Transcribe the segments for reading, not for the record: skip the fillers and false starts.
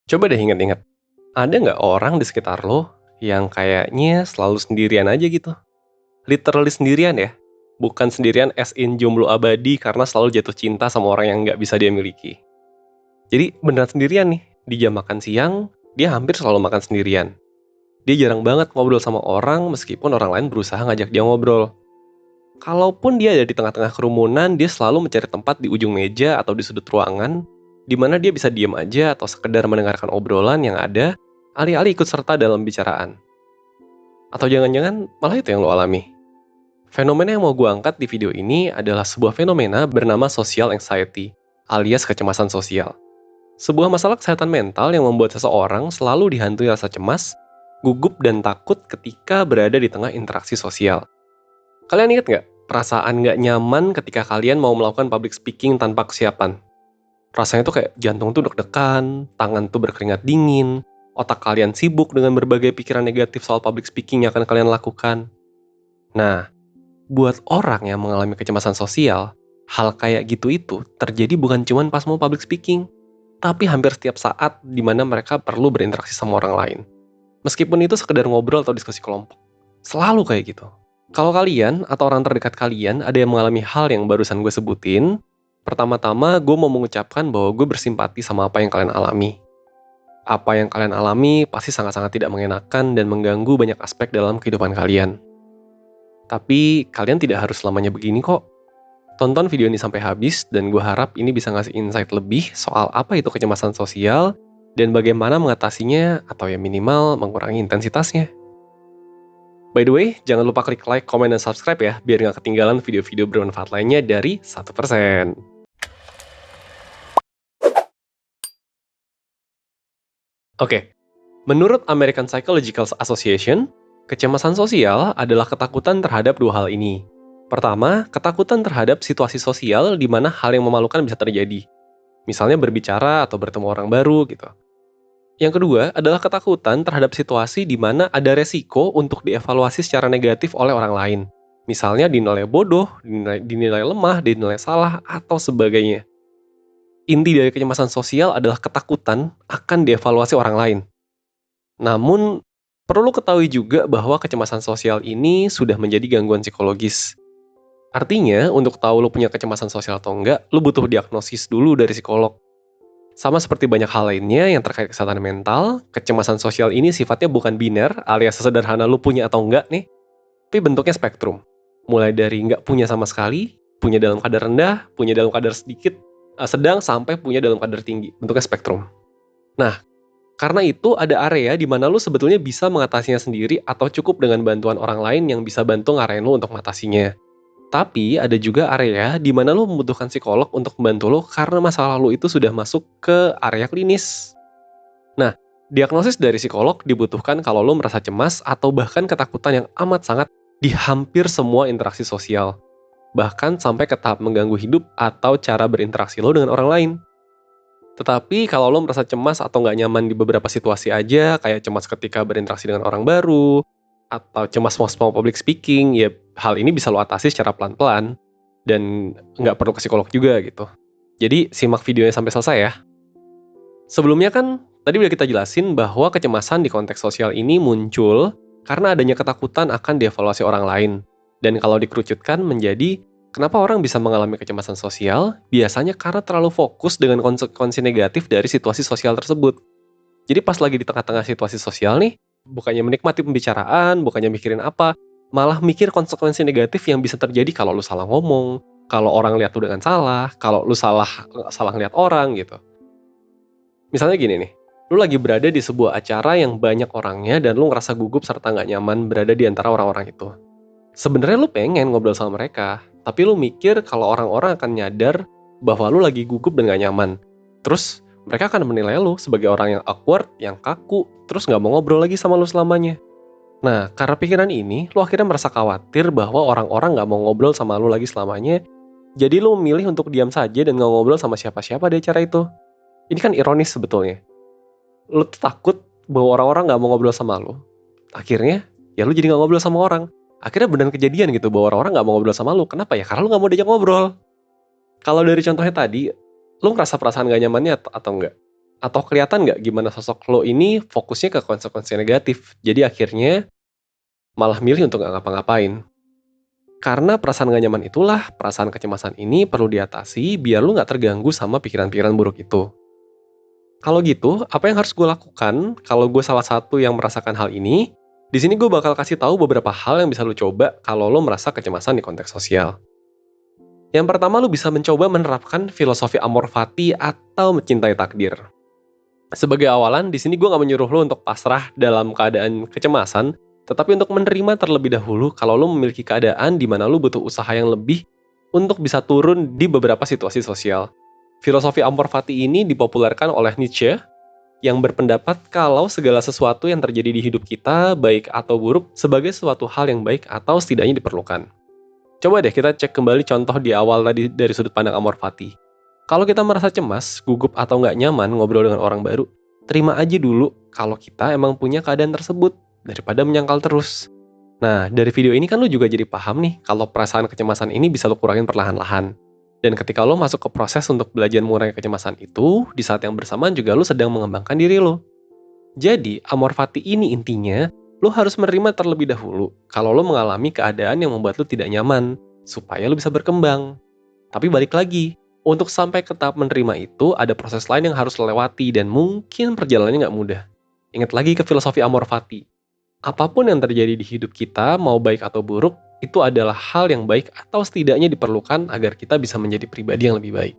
Coba deh ingat-ingat, ada nggak orang di sekitar lo yang kayaknya selalu sendirian aja gitu? Literally sendirian ya? Bukan sendirian as in jomblo abadi karena selalu jatuh cinta sama orang yang nggak bisa dia miliki. Jadi beneran sendirian nih, di jam makan siang, dia hampir selalu makan sendirian. Dia jarang banget ngobrol sama orang meskipun orang lain berusaha ngajak dia ngobrol. Kalaupun dia ada di tengah-tengah kerumunan, dia selalu mencari tempat di ujung meja atau di sudut ruangan, di mana dia bisa diam aja atau sekedar mendengarkan obrolan yang ada, alih-alih ikut serta dalam bicaraan. Atau jangan-jangan malah itu yang lo alami. Fenomena yang mau gue angkat di video ini adalah sebuah fenomena bernama social anxiety, alias kecemasan sosial. Sebuah masalah kesehatan mental yang membuat seseorang selalu dihantui rasa cemas, gugup, dan takut ketika berada di tengah interaksi sosial. Kalian ingat nggak perasaan nggak nyaman ketika kalian mau melakukan public speaking tanpa kesiapan? Rasanya tuh kayak jantung tuh deg-degan, tangan tuh berkeringat dingin, otak kalian sibuk dengan berbagai pikiran negatif soal public speaking yang akan kalian lakukan. Nah, buat orang yang mengalami kecemasan sosial, hal kayak gitu itu terjadi bukan cuma pas mau public speaking, tapi hampir setiap saat di mana mereka perlu berinteraksi sama orang lain. Meskipun itu sekedar ngobrol atau diskusi kelompok. Selalu kayak gitu. Kalau kalian atau orang terdekat kalian ada yang mengalami hal yang barusan gue sebutin, pertama-tama gue mau mengucapkan bahwa gue bersimpati sama apa yang kalian alami. Apa yang kalian alami pasti sangat-sangat tidak mengenakan dan mengganggu banyak aspek dalam kehidupan kalian. Tapi kalian tidak harus selamanya begini kok. Tonton video ini sampai habis dan gue harap ini bisa ngasih insight lebih soal apa itu kecemasan sosial dan bagaimana mengatasinya atau ya minimal mengurangi intensitasnya. By the way, jangan lupa klik like, komen, dan subscribe ya, biar nggak ketinggalan video-video bermanfaat lainnya dari 1%. Oke, menurut American Psychological Association, kecemasan sosial adalah ketakutan terhadap dua hal ini. Pertama, ketakutan terhadap situasi sosial di mana hal yang memalukan bisa terjadi. Misalnya berbicara atau bertemu orang baru gitu. Yang kedua adalah ketakutan terhadap situasi di mana ada resiko untuk dievaluasi secara negatif oleh orang lain. Misalnya dinilai bodoh, dinilai lemah, dinilai salah, atau sebagainya. Inti dari kecemasan sosial adalah ketakutan akan dievaluasi orang lain. Namun, perlu ketahui juga bahwa kecemasan sosial ini sudah menjadi gangguan psikologis. Artinya, untuk tahu lo punya kecemasan sosial atau enggak, lo butuh diagnosis dulu dari psikolog. Sama seperti banyak hal lainnya yang terkait kesehatan mental, kecemasan sosial ini sifatnya bukan biner, alias sesederhana lu punya atau enggak nih, tapi bentuknya spektrum. Mulai dari nggak punya sama sekali, punya dalam kadar rendah, punya dalam kadar sedikit, sedang, sampai punya dalam kadar tinggi. Bentuknya spektrum. Nah, karena itu ada area di mana lu sebetulnya bisa mengatasinya sendiri atau cukup dengan bantuan orang lain yang bisa bantu ngarahin lu untuk mengatasinya. Tapi ada juga area di mana lu membutuhkan psikolog untuk membantu lu karena masalah lu itu sudah masuk ke area klinis. Nah, diagnosis dari psikolog dibutuhkan kalau lo merasa cemas atau bahkan ketakutan yang amat sangat di hampir semua interaksi sosial. Bahkan sampai ke tahap mengganggu hidup atau cara berinteraksi lo dengan orang lain. Tetapi kalau lo merasa cemas atau nggak nyaman di beberapa situasi aja, kayak cemas ketika berinteraksi dengan orang baru, atau cemas mau public speaking, ya hal ini bisa lo atasi secara pelan-pelan. Dan nggak perlu ke psikolog juga gitu. Jadi simak videonya sampai selesai ya. Sebelumnya kan, tadi udah kita jelasin bahwa kecemasan di konteks sosial ini muncul karena adanya ketakutan akan dievaluasi orang lain. Dan kalau dikerucutkan menjadi, kenapa orang bisa mengalami kecemasan sosial? Biasanya karena terlalu fokus dengan konsekuensi negatif dari situasi sosial tersebut. Jadi pas lagi di tengah-tengah situasi sosial nih, bukannya menikmati pembicaraan, bukannya mikirin apa, malah mikir konsekuensi negatif yang bisa terjadi kalau lu salah ngomong, kalau orang lihat lu dengan salah, kalau lu salah salah ngeliat orang gitu. Misalnya gini nih, lu lagi berada di sebuah acara yang banyak orangnya dan lu ngerasa gugup serta nggak nyaman berada di antara orang-orang itu. Sebenarnya lu pengen ngobrol sama mereka, tapi lu mikir kalau orang-orang akan nyadar bahwa lu lagi gugup dan nggak nyaman. Terus mereka akan menilai lu sebagai orang yang awkward, yang kaku, terus nggak mau ngobrol lagi sama lu selamanya. Nah, karena pikiran ini, lu akhirnya merasa khawatir bahwa orang-orang nggak mau ngobrol sama lu lagi selamanya, jadi lu memilih untuk diam saja dan nggak ngobrol sama siapa-siapa di acara itu. Ini kan ironis sebetulnya. Lu tuh takut bahwa orang-orang nggak mau ngobrol sama lu. Akhirnya, ya lu jadi nggak ngobrol sama orang. Akhirnya beneran kejadian gitu bahwa orang-orang nggak mau ngobrol sama lu. Kenapa ya? Karena lu nggak mau diajak ngobrol. Kalau dari contohnya tadi, lu ngerasa perasaan nggak nyamannya atau enggak? Atau kelihatan nggak gimana sosok lo ini fokusnya ke konsekuensi negatif, jadi akhirnya malah milih untuk nggak ngapa-ngapain. Karena perasaan gak nyaman itulah, perasaan kecemasan ini perlu diatasi biar lu nggak terganggu sama pikiran-pikiran buruk itu. Kalau gitu, apa yang harus gue lakukan kalau gue salah satu yang merasakan hal ini? Di sini gue bakal kasih tahu beberapa hal yang bisa lu coba kalau lo merasa kecemasan di konteks sosial. Yang pertama, lu bisa mencoba menerapkan filosofi amor fati atau mencintai takdir. Sebagai awalan, di sini gue nggak menyuruh lo untuk pasrah dalam keadaan kecemasan, tetapi untuk menerima terlebih dahulu kalau lo memiliki keadaan di mana lo butuh usaha yang lebih untuk bisa turun di beberapa situasi sosial. Filosofi amor fati ini dipopulerkan oleh Nietzsche, yang berpendapat kalau segala sesuatu yang terjadi di hidup kita, baik atau buruk, sebagai suatu hal yang baik atau setidaknya diperlukan. Coba deh kita cek kembali contoh di awal tadi dari sudut pandang amor fati. Kalau kita merasa cemas, gugup atau nggak nyaman ngobrol dengan orang baru, terima aja dulu kalau kita emang punya keadaan tersebut, daripada menyangkal terus. Nah, dari video ini kan lu juga jadi paham nih kalau perasaan kecemasan ini bisa lu kurangin perlahan-lahan. Dan ketika lo masuk ke proses untuk belajar mengurangi kecemasan itu, di saat yang bersamaan juga lo sedang mengembangkan diri lo. Jadi, amor fati ini intinya, lo harus menerima terlebih dahulu kalau lo mengalami keadaan yang membuat lo tidak nyaman, supaya lo bisa berkembang. Tapi balik lagi, untuk sampai ke tahap menerima itu, ada proses lain yang harus lo lewati dan mungkin perjalanannya nggak mudah. Ingat lagi ke filosofi amor fati. Apapun yang terjadi di hidup kita, mau baik atau buruk, itu adalah hal yang baik atau setidaknya diperlukan agar kita bisa menjadi pribadi yang lebih baik.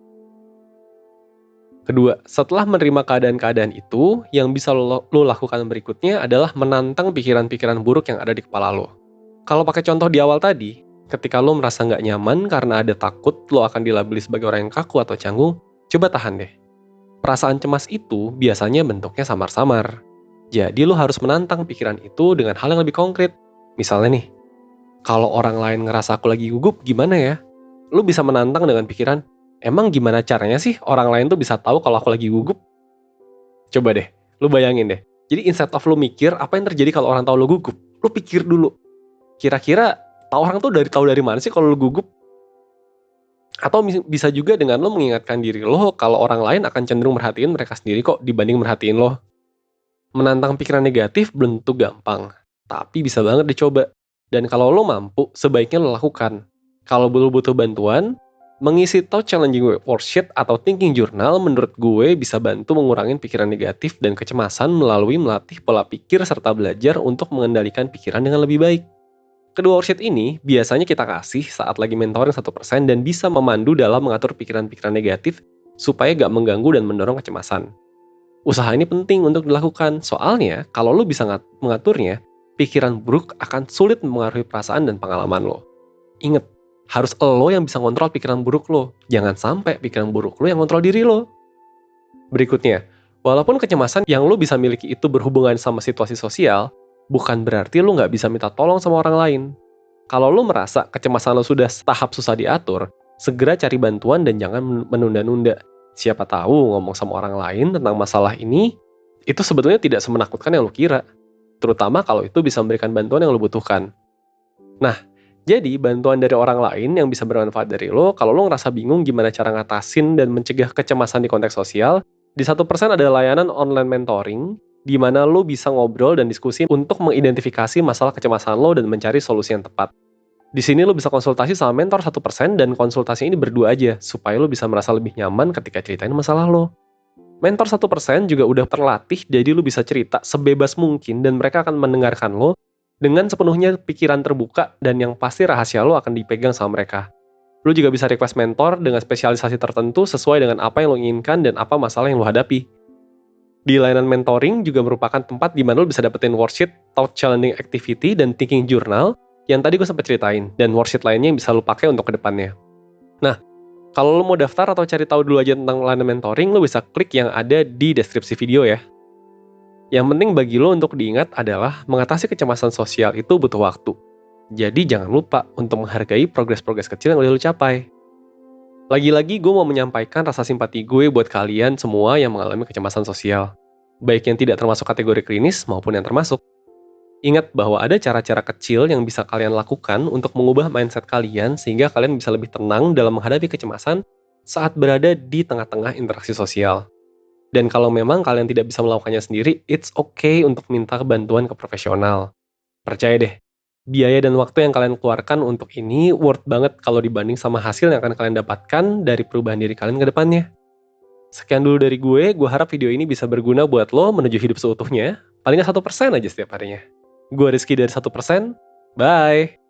Kedua, setelah menerima keadaan-keadaan itu, yang bisa lo lakukan berikutnya adalah menantang pikiran-pikiran buruk yang ada di kepala lo. Kalau pakai contoh di awal tadi, ketika lo merasa nggak nyaman karena ada takut lo akan dilabeli sebagai orang yang kaku atau canggung, coba tahan deh. Perasaan cemas itu biasanya bentuknya samar-samar. Jadi lo harus menantang pikiran itu dengan hal yang lebih konkret. Misalnya nih, kalau orang lain ngerasa aku lagi gugup, gimana ya? Lu bisa menantang dengan pikiran, emang gimana caranya sih orang lain tuh bisa tahu kalau aku lagi gugup? Coba deh, lu bayangin deh. Jadi instead of lu mikir apa yang terjadi kalau orang tahu lu gugup, lu pikir dulu. Kira-kira orang tuh tahu dari mana sih kalau lu gugup? Atau bisa juga dengan lo mengingatkan diri lo kalau orang lain akan cenderung merhatiin mereka sendiri kok dibanding merhatiin lo. Menantang pikiran negatif belum tentu gampang, tapi bisa banget dicoba. Dan kalau lo mampu, sebaiknya lo lakukan. Kalau lo butuh bantuan, mengisi Thought Challenging Worksheet atau Thinking Journal menurut gue bisa bantu mengurangi pikiran negatif dan kecemasan melalui melatih pola pikir serta belajar untuk mengendalikan pikiran dengan lebih baik. Kedua worksheet ini biasanya kita kasih saat lagi mentoring 1% dan bisa memandu dalam mengatur pikiran-pikiran negatif supaya gak mengganggu dan mendorong kecemasan. Usaha ini penting untuk dilakukan, soalnya kalau lo bisa mengaturnya, pikiran buruk akan sulit mempengaruhi perasaan dan pengalaman lo. Ingat, harus lo yang bisa ngontrol pikiran buruk lo, jangan sampai pikiran buruk lo yang ngontrol diri lo. Berikutnya, walaupun kecemasan yang lo bisa miliki itu berhubungan sama situasi sosial, bukan berarti lo nggak bisa minta tolong sama orang lain. Kalau lo merasa kecemasan lo sudah tahap susah diatur, segera cari bantuan dan jangan menunda-nunda. Siapa tahu ngomong sama orang lain tentang masalah ini, itu sebetulnya tidak semenakutkan yang lo kira. Terutama kalau itu bisa memberikan bantuan yang lo butuhkan. Nah, jadi bantuan dari orang lain yang bisa bermanfaat dari lo, kalau lo ngerasa bingung gimana cara ngatasin dan mencegah kecemasan di konteks sosial, di 1% ada layanan online mentoring, di mana lo bisa ngobrol dan diskusi untuk mengidentifikasi masalah kecemasan lo dan mencari solusi yang tepat. Di sini lo bisa konsultasi sama mentor 1% dan konsultasi ini berdua aja, supaya lo bisa merasa lebih nyaman ketika ceritain masalah lo. Mentor 1% juga udah terlatih, jadi lo bisa cerita sebebas mungkin dan mereka akan mendengarkan lo dengan sepenuhnya pikiran terbuka dan yang pasti rahasia lo akan dipegang sama mereka. Lo juga bisa request mentor dengan spesialisasi tertentu sesuai dengan apa yang lo inginkan dan apa masalah yang lo hadapi. Di layanan mentoring juga merupakan tempat di mana lo bisa dapetin worksheet, thought challenging activity, dan thinking journal yang tadi gue sempat ceritain, dan worksheet lainnya yang bisa lo pakai untuk kedepannya. Nah, kalau lo mau daftar atau cari tahu dulu aja tentang layanan mentoring, lo bisa klik yang ada di deskripsi video ya. Yang penting bagi lo untuk diingat adalah mengatasi kecemasan sosial itu butuh waktu. Jadi jangan lupa untuk menghargai progres-progres kecil yang udah lo capai. Lagi-lagi gue mau menyampaikan rasa simpati gue buat kalian semua yang mengalami kecemasan sosial. Baik yang tidak termasuk kategori klinis maupun yang termasuk. Ingat bahwa ada cara-cara kecil yang bisa kalian lakukan untuk mengubah mindset kalian sehingga kalian bisa lebih tenang dalam menghadapi kecemasan saat berada di tengah-tengah interaksi sosial. Dan kalau memang kalian tidak bisa melakukannya sendiri, it's okay untuk minta bantuan ke profesional. Percaya deh, biaya dan waktu yang kalian keluarkan untuk ini worth banget kalau dibanding sama hasil yang akan kalian dapatkan dari perubahan diri kalian ke depannya. Sekian dulu dari gue harap video ini bisa berguna buat lo menuju hidup seutuhnya, paling nggak 1% aja setiap harinya. Gue Rizky dari 1%, bye!